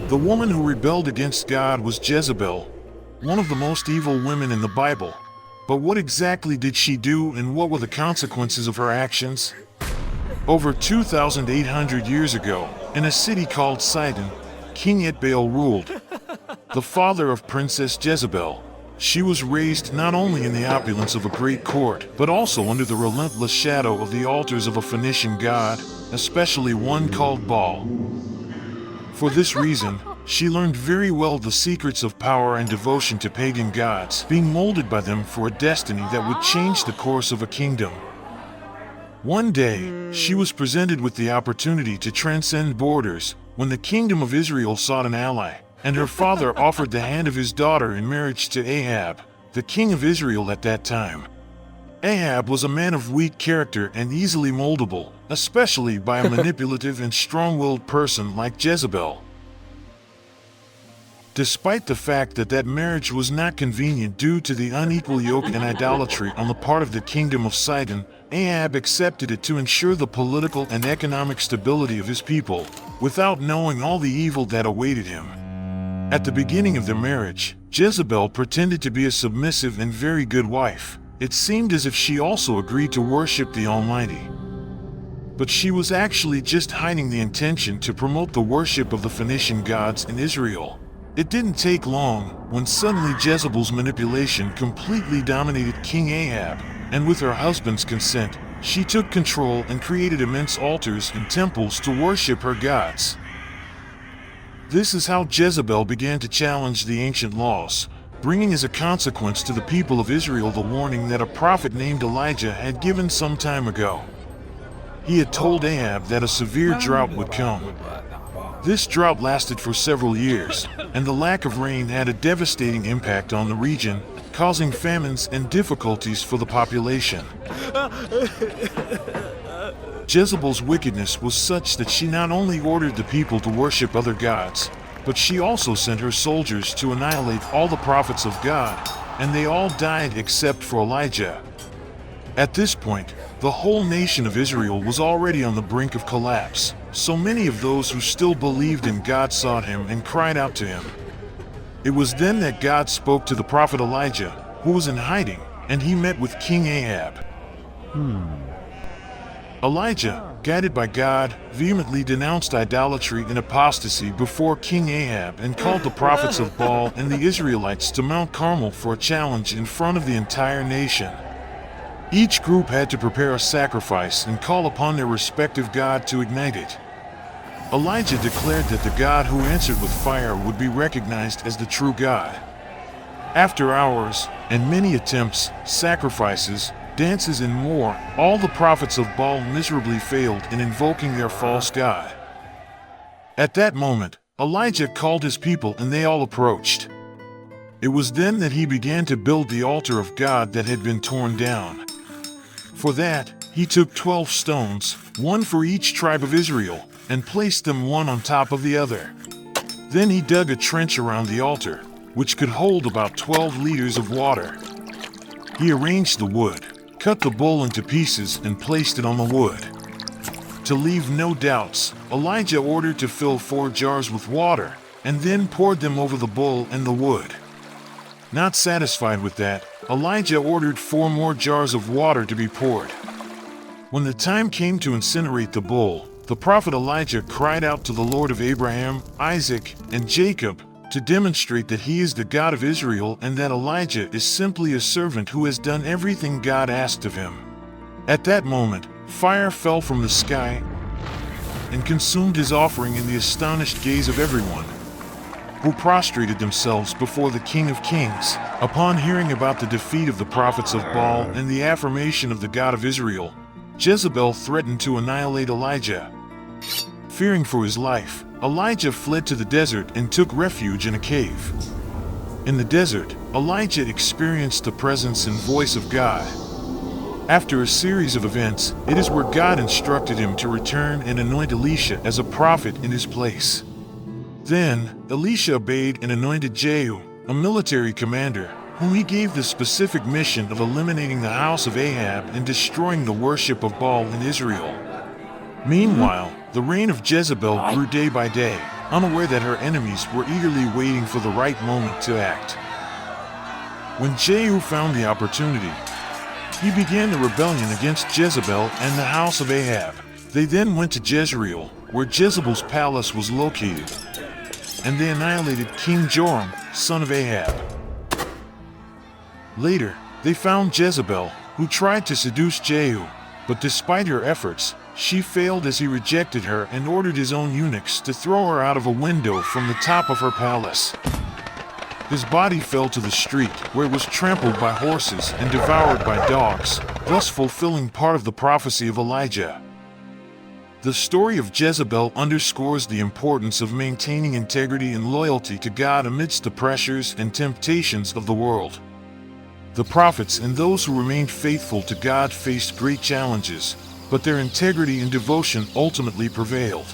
The woman who rebelled against God was Jezebel, one of the most evil women in the Bible. But what exactly did she do, and what were the consequences of her actions? Over 2,800 years ago, in a city called Sidon, King Jezebel ruled. The father of Princess Jezebel, she was raised not only in the opulence of a great court, but also under the relentless shadow of the altars of a Phoenician god, especially one called Baal. For this reason, she learned very well the secrets of power and devotion to pagan gods, being molded by them for a destiny that would change the course of a kingdom. One day, she was presented with the opportunity to transcend borders when the kingdom of Israel sought an ally, and her father offered the hand of his daughter in marriage to Ahab, the king of Israel at that time. Ahab was a man of weak character and easily moldable, especially by a manipulative and strong-willed person like Jezebel. Despite the fact that that marriage was not convenient due to the unequal yoke and idolatry on the part of the kingdom of Sidon, Ahab accepted it to ensure the political and economic stability of his people, without knowing all the evil that awaited him. At the beginning of their marriage, Jezebel pretended to be a submissive and very good wife. It seemed as if she also agreed to worship the Almighty. But she was actually just hiding the intention to promote the worship of the Phoenician gods in Israel. It didn't take long when suddenly Jezebel's manipulation completely dominated King Ahab, and with her husband's consent, she took control and created immense altars and temples to worship her gods. This is how Jezebel began to challenge the ancient laws, bringing as a consequence to the people of Israel the warning that a prophet named Elijah had given some time ago. He had told Ahab that a severe drought would come. This drought lasted for several years, and the lack of rain had a devastating impact on the region, causing famines and difficulties for the population. Jezebel's wickedness was such that she not only ordered the people to worship other gods, but she also sent her soldiers to annihilate all the prophets of God, and they all died except for Elijah. At this point, the whole nation of Israel was already on the brink of collapse. So many of those who still believed in God sought him and cried out to him. It was then that God spoke to the prophet Elijah, who was in hiding, and he met with King Ahab. Elijah, guided by God, vehemently denounced idolatry and apostasy before King Ahab and called the prophets of Baal and the Israelites to Mount Carmel for a challenge in front of the entire nation. Each group had to prepare a sacrifice and call upon their respective god to ignite it. Elijah declared that the God who answered with fire would be recognized as the true God. After hours, and many attempts, sacrifices, dances and more, all the prophets of Baal miserably failed in invoking their false god. At that moment, Elijah called his people and they all approached. It was then that he began to build the altar of God that had been torn down. For that, he took 12 stones, one for each tribe of Israel, and placed them one on top of the other. Then he dug a trench around the altar, which could hold about 12 liters of water. He arranged the wood, cut the bull into pieces and placed it on the wood. To leave no doubts, Elijah ordered to fill 4 jars with water, and then poured them over the bull and the wood. Not satisfied with that, Elijah ordered 4 more jars of water to be poured. When the time came to incinerate the bull, the prophet Elijah cried out to the Lord of Abraham, Isaac, and Jacob to demonstrate that he is the God of Israel and that Elijah is simply a servant who has done everything God asked of him. At that moment, fire fell from the sky and consumed his offering in the astonished gaze of everyone, who prostrated themselves before the King of Kings. Upon hearing about the defeat of the prophets of Baal and the affirmation of the God of Israel, Jezebel threatened to annihilate Elijah. Fearing for his life, Elijah fled to the desert and took refuge in a cave. In the desert, Elijah experienced the presence and voice of God. After a series of events, it is where God instructed him to return and anoint Elisha as a prophet in his place. Then, Elisha obeyed and anointed Jehu, a military commander, whom he gave the specific mission of eliminating the house of Ahab and destroying the worship of Baal in Israel. Meanwhile, the reign of Jezebel grew day by day. unaware that her enemies were eagerly waiting for the right moment to act. When Jehu found the opportunity, he began a rebellion against Jezebel and the house of Ahab. They then went to Jezreel, where Jezebel's palace was located, and they annihilated King Joram, son of Ahab. Later, they found Jezebel, who tried to seduce Jehu, but despite her efforts, she failed as he rejected her and ordered his own eunuchs to throw her out of a window from the top of her palace. His body fell to the street, where it was trampled by horses and devoured by dogs, thus fulfilling part of the prophecy of Elijah. The story of Jezebel underscores the importance of maintaining integrity and loyalty to God amidst the pressures and temptations of the world. The prophets and those who remained faithful to God faced great challenges, but their integrity and devotion ultimately prevailed.